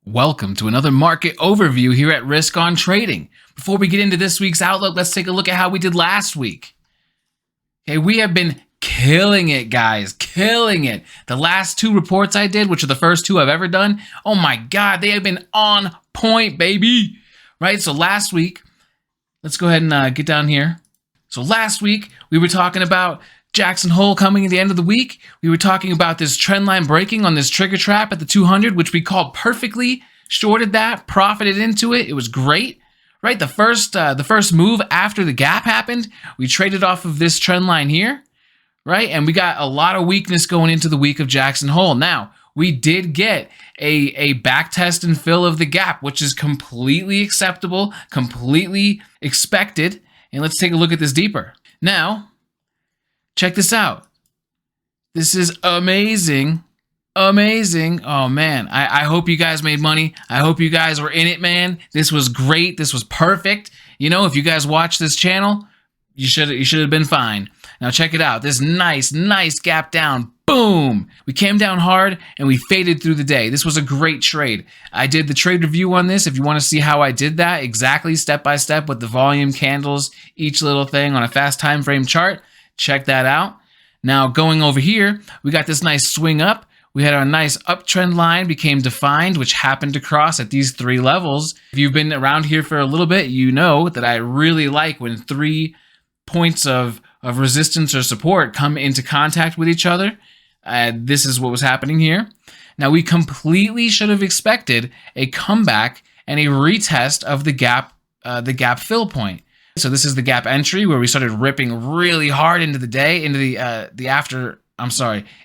Welcome to another market overview here at Risk on Trading. Before we get into this week's outlook, let's take a look at how we did last week. Okay, we have been killing it, guys, killing it. The last two reports I did, which are the first two I've ever done, oh my God, they have been on point, baby. Right, so last week, let's go ahead and get down here. So last week, we were talking about Jackson Hole coming at the end of the week. We were talking about this trend line breaking on this trigger trap at the 200, which we called perfectly, shorted that, profited into it. It was great, right? The first move after the gap happened, we traded off of this trend line here, right? And we got a lot of weakness going into the week of Jackson Hole. Now, we did get a back test and fill of the gap, which is completely acceptable, completely expected. And let's take a look at this deeper. Now, check this out. This is amazing. Amazing. Oh, man. I hope you guys made money. I hope you guys were in it, man. This was great. This was perfect. You know, if you guys watch this channel, you should have been fine. Now, check it out. This nice gap down. Boom. We came down hard and we faded through the day. This was a great trade. I did the trade review on this. If you want to see how I did that exactly step by step with the volume, candles, each little thing on a fast time frame chart, check that out. Now going over here, we got this nice swing up. We had our nice uptrend line became defined, which happened to cross at these three levels. If you've been around here for a little bit, you know that I really like when 3 points of resistance or support come into contact with each other. This is what was happening here. Now we completely should have expected a comeback and a retest of the gap fill point. So this is the gap entry where we started ripping really hard into the day, into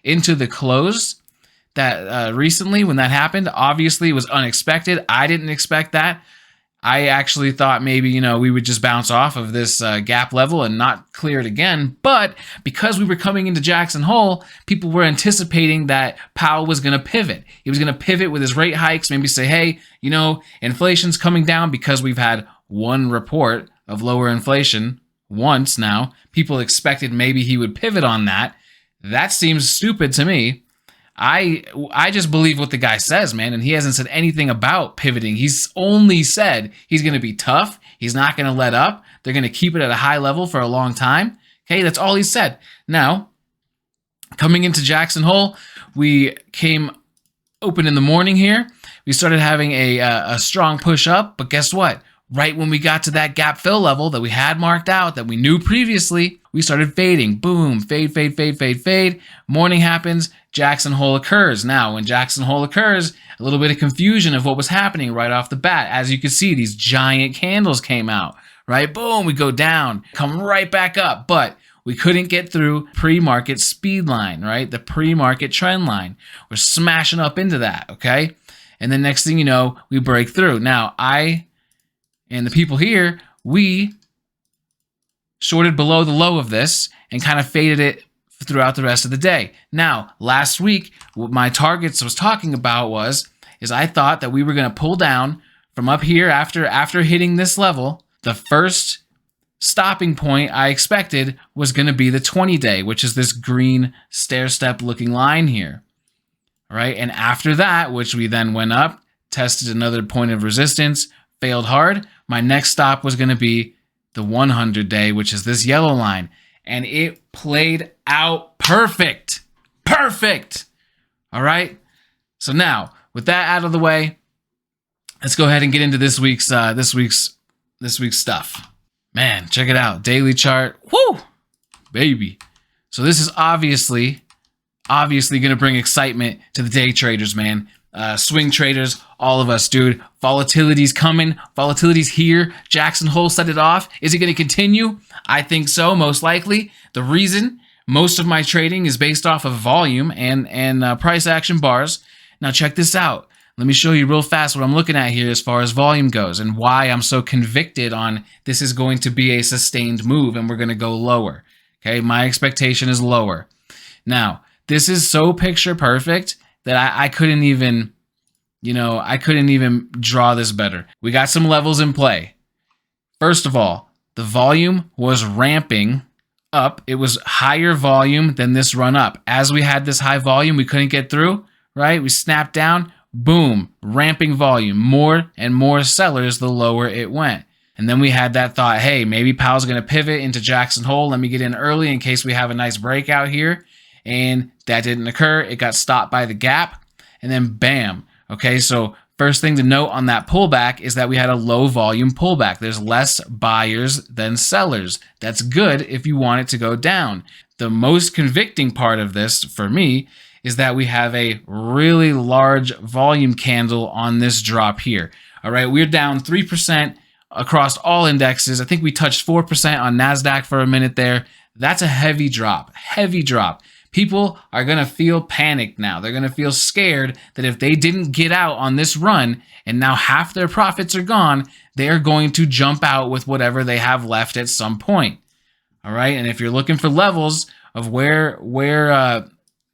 into the close that recently when that happened. Obviously it was unexpected. I didn't expect that. I actually thought maybe, you know, we would just bounce off of this gap level and not clear it again. But because we were coming into Jackson Hole, people were anticipating that Powell was going to pivot. He was going to pivot with his rate hikes, maybe say, hey, you know, inflation's coming down because we've had one report of lower inflation once now. People expected maybe he would pivot on that. That seems stupid to me. I just believe what the guy says, man, and he hasn't said anything about pivoting. He's only said he's going to be tough. He's not going to let up. They're going to keep it at a high level for a long time. Okay, that's all he said. Now, coming into Jackson Hole, we came open in the morning here. We started having a strong push up, but guess what? Right when we got to that gap fill level that we had marked out, that we knew previously, we started fading. Boom, fade. Morning happens, Jackson Hole occurs. Now, when Jackson Hole occurs, a little bit of confusion of what was happening right off the bat. As you can see, these giant candles came out, right? Boom, we go down, come right back up, but we couldn't get through pre-market speed line, right? The pre-market trend line. We're smashing up into that, okay? And then next thing you know, we break through. Now, and the people here, we shorted below the low of this and kind of faded it throughout the rest of the day. Now, last week, what my targets was talking about is I thought that we were going to pull down from up here after hitting this level. The first stopping point I expected was going to be the 20-day, which is this green stair-step looking line here. All right, and after that, which we then went up, tested another point of resistance, failed hard. My next stop was going to be the 100-day, which is this yellow line. And it played out perfect. Perfect. All right. So now, with that out of the way, let's go ahead and get into this week's stuff. Man, check it out. Daily chart. Woo! Baby. So this is obviously going to bring excitement to the day traders, man. Swing traders, all of us, dude. Volatility's coming. Volatility's here. Jackson Hole set it off. Is it going to continue? I think so, most likely. The reason most of my trading is based off of volume and price action bars. Now check this out. Let me show you real fast what I'm looking at here as far as volume goes and why I'm so convicted on this is going to be a sustained move and we're going to go lower. Okay, my expectation is lower. Now, this is so picture perfect that I couldn't even, draw this better. We got some levels in play. First of all, the volume was ramping up. It was higher volume than this run up. As we had this high volume, we couldn't get through, right? We snapped down, boom, ramping volume, more and more sellers the lower it went. And then we had that thought, hey, maybe Powell's going to pivot into Jackson Hole. Let me get in early in case we have a nice breakout here. And that didn't occur. It got stopped by the gap. And then bam. Okay, so first thing to note on that pullback is that we had a low volume pullback. There's less buyers than sellers. That's good if you want it to go down. The most convicting part of this for me is that we have a really large volume candle on this drop here. All right, we're down 3% across all indexes. I think we touched 4% on Nasdaq for a minute there. That's a heavy drop, heavy drop. People are going to feel panicked now. They're going to feel scared that if they didn't get out on this run and now half their profits are gone, they're going to jump out with whatever they have left at some point. All right. And if you're looking for levels of where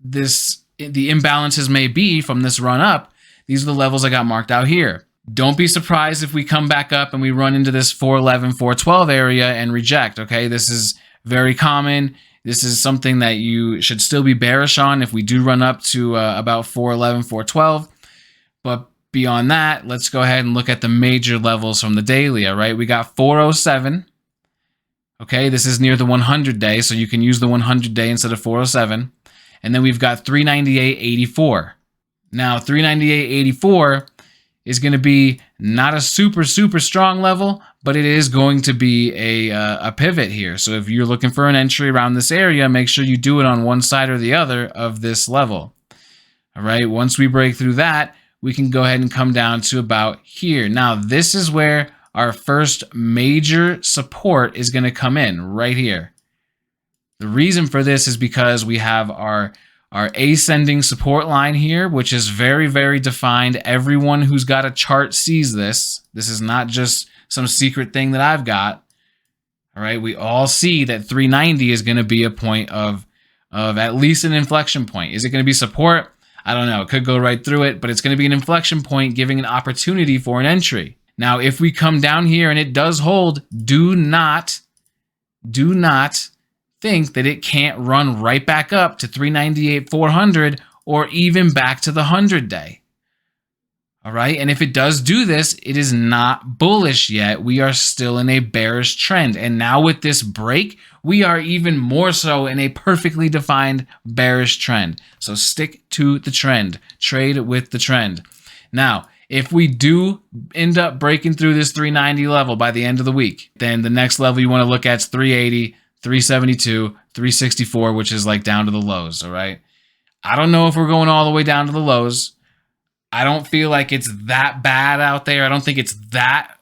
the imbalances may be from this run up, these are the levels I got marked out here. Don't be surprised if we come back up and we run into this 411, 412 area and reject. Okay. This is very common. This is something that you should still be bearish on if we do run up to about 411, 412. But beyond that, let's go ahead and look at the major levels from the daily. All right. We got 407. Okay. This is near the 100 day. So you can use the 100 day instead of 407. And then we've got 398.84. Now 398.84 is going to be not a super strong level, but it is going to be a pivot here. So if you're looking for an entry around this area, make sure you do it on one side or the other of this level. All right. Once we break through that, we can go ahead and come down to about here. Now, this is where our first major support is going to come in right here. The reason for this is because we have our ascending support line here, which is very defined. Everyone who's got a chart sees this. This is not just some secret thing that I've got. All right. We all see that 390 is going to be a point of at least an inflection point. Is it going to be support? I don't know. It could go right through it, but it's going to be an inflection point giving an opportunity for an entry. Now, if we come down here and it does hold, do not think that it can't run right back up to 398, 400 or even back to the 100-day. All right. And if it does do this, it is not bullish yet. We are still in a bearish trend. And now with this break, we are even more so in a perfectly defined bearish trend. So stick to the trend, trade with the trend. Now, if we do end up breaking through this 390 level by the end of the week, then the next level you want to look at is 380, 372, 364, which is like down to the lows. All right. I don't know if we're going all the way down to the lows. I don't feel like it's that bad out there. I don't think it's that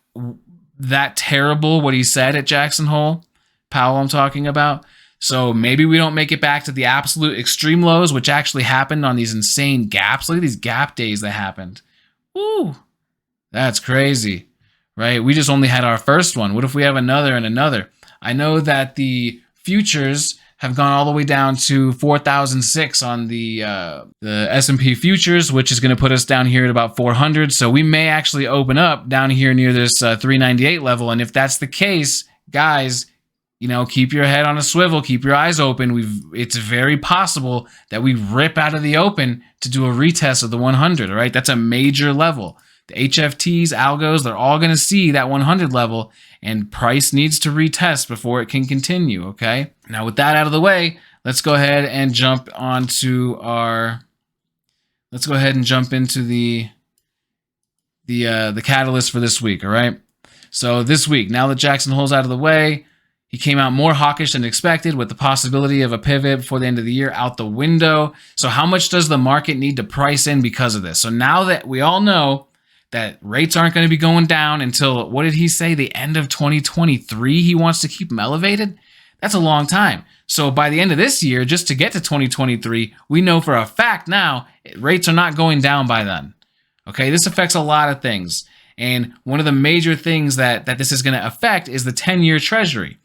terrible what he said at Jackson Hole, Powell I'm talking about. So maybe we don't make it back to the absolute extreme lows, which actually happened on these insane gaps. Look at these gap days that happened. Ooh, that's crazy, right? We just only had our first one. What if we have another and another? I know that the futures have gone all the way down to 4,006 on the S&P futures, which is going to put us down here at about 400. So we may actually open up down here near this 398 level. And if that's the case, guys, you know, keep your head on a swivel, keep your eyes open. It's very possible that we rip out of the open to do a retest of the 100. All right, that's a major level. The HFTs, algos, they're all going to see that 100 level, and price needs to retest before it can continue. Okay. Now, with that out of the way, let's go ahead and jump onto our. Let's go ahead and jump into the catalyst for this week. All right. So this week, now that Jackson Hole's out of the way, he came out more hawkish than expected with the possibility of a pivot before the end of the year out the window. So how much does the market need to price in because of this? So now that we all know that rates aren't going to be going down until, what did he say, the end of 2023, he wants to keep them elevated? That's a long time. So by the end of this year, just to get to 2023, we know for a fact now rates are not going down by then. Okay, this affects a lot of things. And one of the major things that this is going to affect is the 10-year treasury.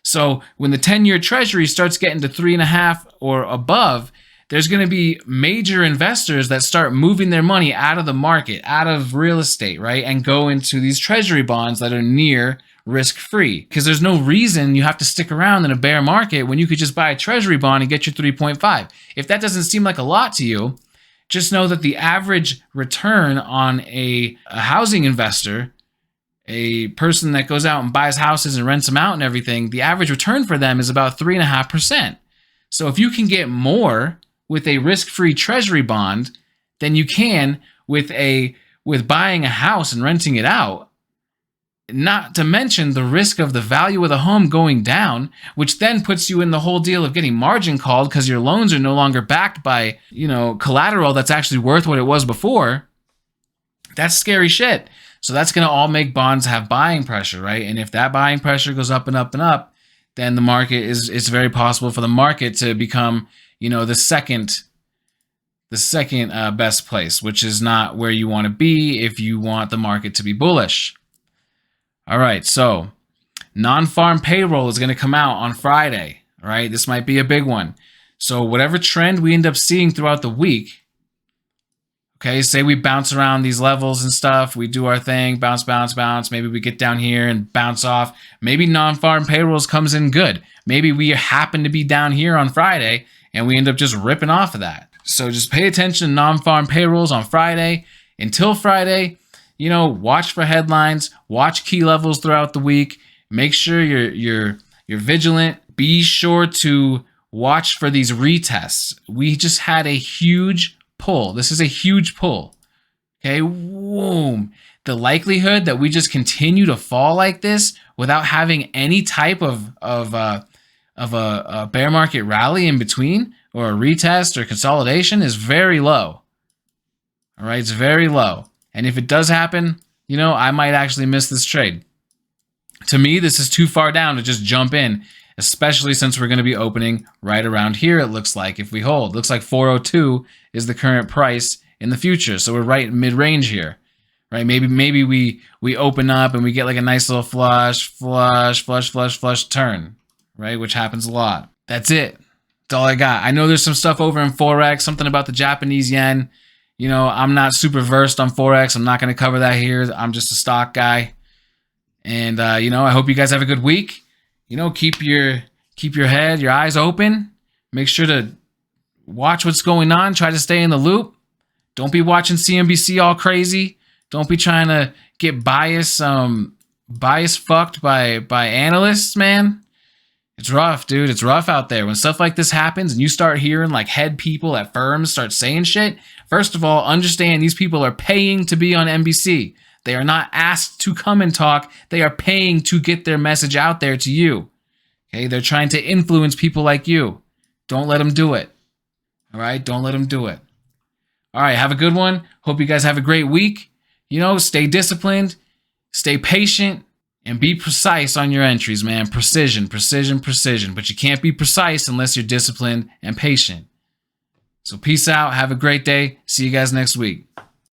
So when the 10-year treasury starts getting to 3.5 or above, there's going to be major investors that start moving their money out of the market, out of real estate, right? And go into these treasury bonds that are near risk-free. Because there's no reason you have to stick around in a bear market when you could just buy a treasury bond and get your 3.5. If that doesn't seem like a lot to you, Just know that the average return on a housing investor, a person that goes out and buys houses and rents them out and everything, the average return for them is about 3.5%. So if you can get more with a risk-free treasury bond than you can with buying a house and renting it out, not to mention the risk of the value of the home going down, which then puts you in the whole deal of getting margin called because your loans are no longer backed by, collateral that's actually worth what it was before. That's scary shit. So that's going to all make bonds have buying pressure, right? And if that buying pressure goes up and up and up, then the market it's very possible for the market to become, the second best place, which is not where you want to be if you want the market to be bullish. All right, so non-farm payroll is going to come out on Friday. All right, this might be a big one. So whatever trend we end up seeing throughout the week, okay, say we bounce around these levels and stuff, we do our thing, bounce, bounce, bounce. Maybe we get down here and bounce off. Maybe non-farm payrolls comes in good. Maybe we happen to be down here on Friday and we end up just ripping off of that. So just pay attention to non-farm payrolls on Friday. Until Friday, watch for headlines, watch key levels throughout the week. Make sure you're vigilant. Be sure to watch for these retests. We just had a huge pull. This is a huge pull. Okay, boom. The likelihood that we just continue to fall like this without having any type of a bear market rally in between or a retest or consolidation is very low. All right, it's very low. And if it does happen, I might actually miss this trade. To me, this is too far down to just jump in, especially since we're going to be opening right around here, it looks like, if we hold. Looks like 402 is the current price in the future. So we're right mid-range here, right? Maybe we open up and we get like a nice little flush turn, right? Which happens a lot. That's it. That's all I got. I know there's some stuff over in Forex, something about the Japanese yen. I'm not super versed on Forex. I'm not going to cover that here. I'm just a stock guy. And, I hope you guys have a good week. Keep your head, your eyes open. Make sure to watch what's going on. Try to stay in the loop. Don't be watching CNBC all crazy. Don't be trying to get bias fucked by analysts, man. It's rough, dude. It's rough out there. When stuff like this happens and you start hearing like head people at firms start saying shit, first of all, understand these people are paying to be on NBC. They are not asked to come and talk. They are paying to get their message out there to you. Okay, they're trying to influence people like you. Don't let them do it. All right, don't let them do it. All right, have a good one. Hope you guys have a great week. Stay disciplined, stay patient, and be precise on your entries, man. Precision. But you can't be precise unless you're disciplined and patient. So peace out. Have a great day. See you guys next week.